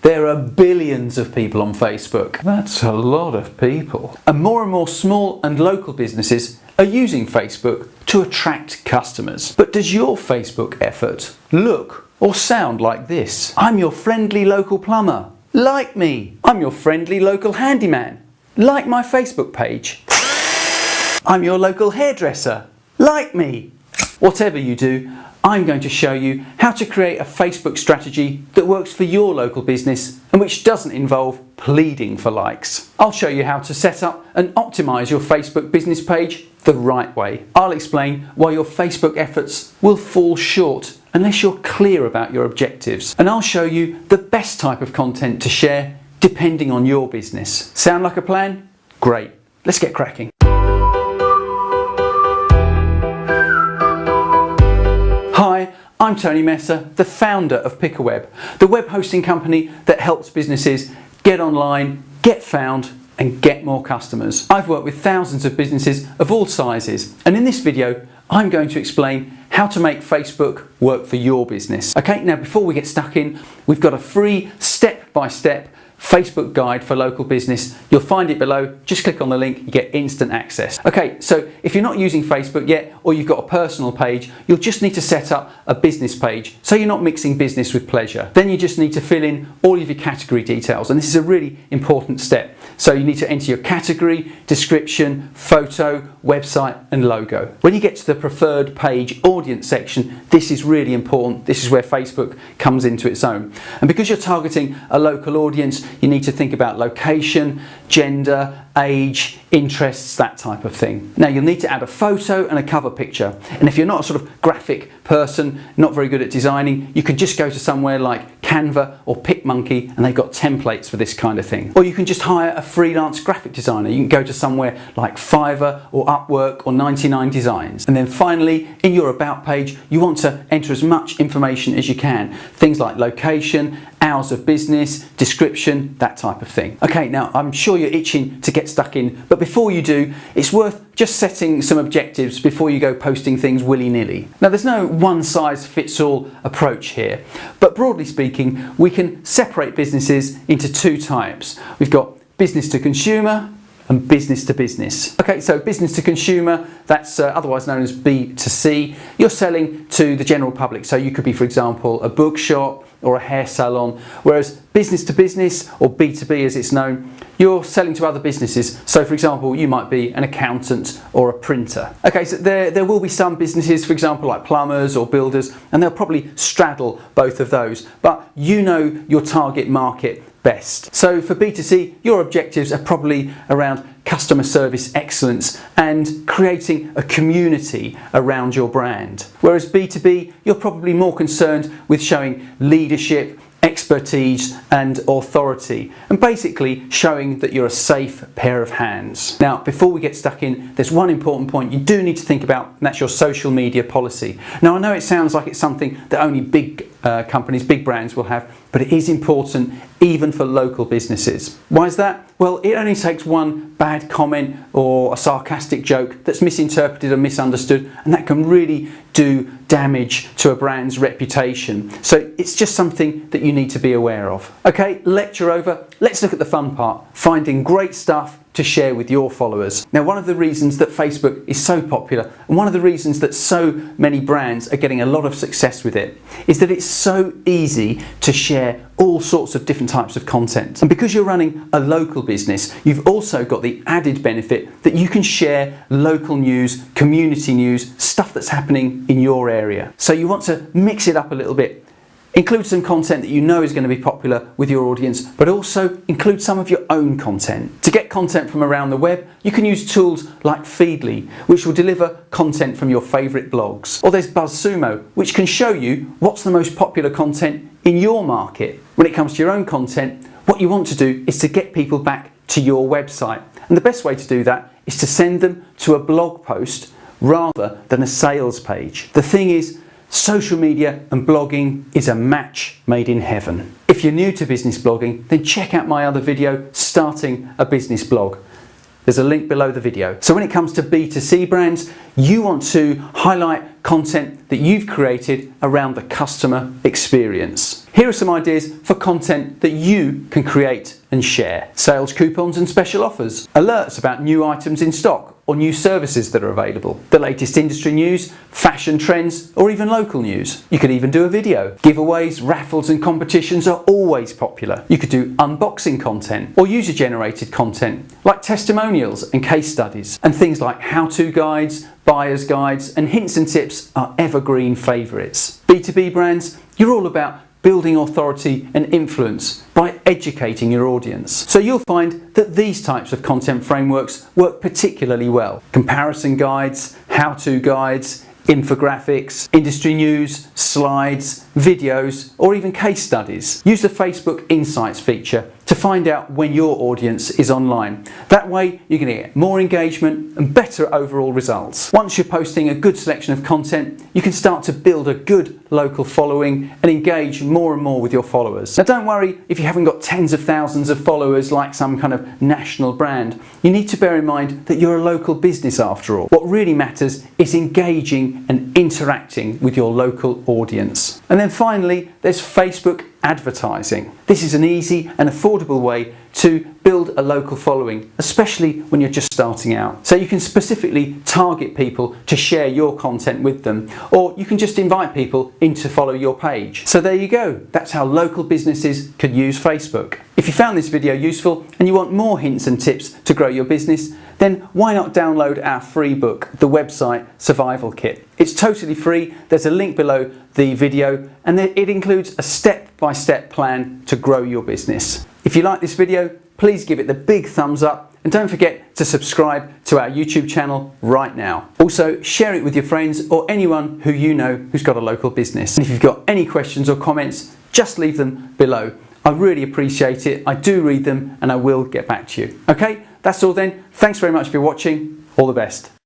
There are billions of people on Facebook. That's a lot of people. And more small and local businesses are using Facebook to attract customers. But does your Facebook effort look or sound like this? I'm your friendly local plumber. Like me. I'm your friendly local handyman. Like my Facebook page. I'm your local hairdresser. Like me. Whatever you do, I'm going to show you how to create a Facebook strategy that works for your local business and which doesn't involve pleading for likes. I'll show you how to set up and optimize your Facebook business page the right way. I'll explain why your Facebook efforts will fall short unless you're clear about your objectives. And I'll show you the best type of content to share depending on your business. Sound like a plan? Great. Let's get cracking. Hi, I'm Tony Messer, the founder of Pickaweb, the web hosting company that helps businesses get online, get found and get more customers. I've worked with thousands of businesses of all sizes, and in this video I'm going to explain how to make Facebook work for your business. Okay, now before we get stuck in, we've got a free step-by-step Facebook guide for local business. You'll find it below. Just click on the link, you get instant access. Okay, so if you're not using Facebook yet, or you've got a personal page, you'll just need to set up a business page so you're not mixing business with pleasure. Then you just need to fill in all of your category details, and this is a really important step. So you need to enter your category, description, photo, website and logo. When you get to the preferred page audience section, this is really important. This is where Facebook comes into its own. And because you're targeting a local audience, you need to think about location, gender, age, interests, that type of thing. Now you'll need to add a photo and a cover picture. And if you're not a sort of graphic person, not very good at designing, you could just go to somewhere like Canva or PicMonkey and they've got templates for this kind of thing. Or you can just hire a freelance graphic designer. You can go to somewhere like Fiverr or UpWork or 99 Designs. And then finally, in your about page, you want to enter as much information as you can. Things like location, hours of business, description, that type of thing. Okay, now I'm sure you're itching to get stuck in, but before you do, it's worth just setting some objectives before you go posting things willy-nilly. Now there's no one-size-fits-all approach here, but broadly speaking, we can separate businesses into two types. We've got business to consumer and business to business. Okay, so business to consumer, that's otherwise known as B2C. You're selling to the general public, so you could be, for example, a bookshop or a hair salon, whereas business to business, or B2B as it's known, you're selling to other businesses. So for example, you might be an accountant or a printer. Okay, so there will be some businesses, for example, like plumbers or builders, and they'll probably straddle both of those, but you know your target market best. So for B2C, your objectives are probably around customer service excellence and creating a community around your brand. Whereas B2B, you're probably more concerned with showing leadership, expertise and authority, and basically showing that you're a safe pair of hands. Now before we get stuck in, there's one important point you do need to think about, and that's your social media policy. Now I know it sounds like it's something that only big companies, big brands will have, but it is important even for local businesses. Why is that? Well, it only takes one bad comment or a sarcastic joke that's misinterpreted or misunderstood, and that can really do damage to a brand's reputation. So it's just something that you need to be aware of. Okay, lecture over. Let's look at the fun part, finding great stuff to share with your followers. Now, one of the reasons that Facebook is so popular, and one of the reasons that so many brands are getting a lot of success with it, is that it's so easy to share all sorts of different types of content. And because you're running a local business, you've also got the added benefit that you can share local news, community news, stuff that's happening in your area. So you want to mix it up a little bit. Include some content that you know is going to be popular with your audience, but also include some of your own content. To get content from around the web, you can use tools like Feedly, which will deliver content from your favourite blogs. Or there's BuzzSumo, which can show you what's the most popular content in your market. When it comes to your own content, what you want to do is to get people back to your website. And the best way to do that is to send them to a blog post rather than a sales page. The thing is, social media and blogging is a match made in heaven. If you're new to business blogging, then check out my other video, Starting a Business Blog. There's a link below the video. So when it comes to B2C brands, you want to highlight content that you've created around the customer experience. Here are some ideas for content that you can create and share. Sales coupons and special offers, alerts about new items in stock or new services that are available, the latest industry news, fashion trends, or even local news. You could even do a video. Giveaways, raffles and competitions are always popular. You could do unboxing content or user-generated content like testimonials and case studies, and things like how-to guides, buyer's guides and hints and tips are evergreen favourites. B2B brands, you're all about building authority and influence by educating your audience. So you'll find that these types of content frameworks work particularly well. Comparison guides, how-to guides, infographics, industry news, slides, videos, or even case studies. Use the Facebook Insights feature to find out when your audience is online. That way you're going to get more engagement and better overall results. Once you're posting a good selection of content, you can start to build a good local following and engage more and more with your followers. Now don't worry if you haven't got tens of thousands of followers like some kind of national brand. You need to bear in mind that you're a local business after all. What really matters is engaging and interacting with your local audience. And then finally, there's Facebook advertising. This is an easy and affordable way to build a local following, especially when you're just starting out. So you can specifically target people to share your content with them, or you can just invite people in to follow your page. So there you go. That's how local businesses could use Facebook. If you found this video useful and you want more hints and tips to grow your business, then why not download our free book, The Website Survival Kit. It's totally free. There's a link below the video and it includes a step-by-step plan to grow your business. If you like this video, please give it the big thumbs up and don't forget to subscribe to our YouTube channel right now. Also, share it with your friends or anyone who you know who's got a local business. And if you've got any questions or comments, just leave them below. I really appreciate it. I do read them and I will get back to you. Okay, that's all then. Thanks very much for watching. All the best.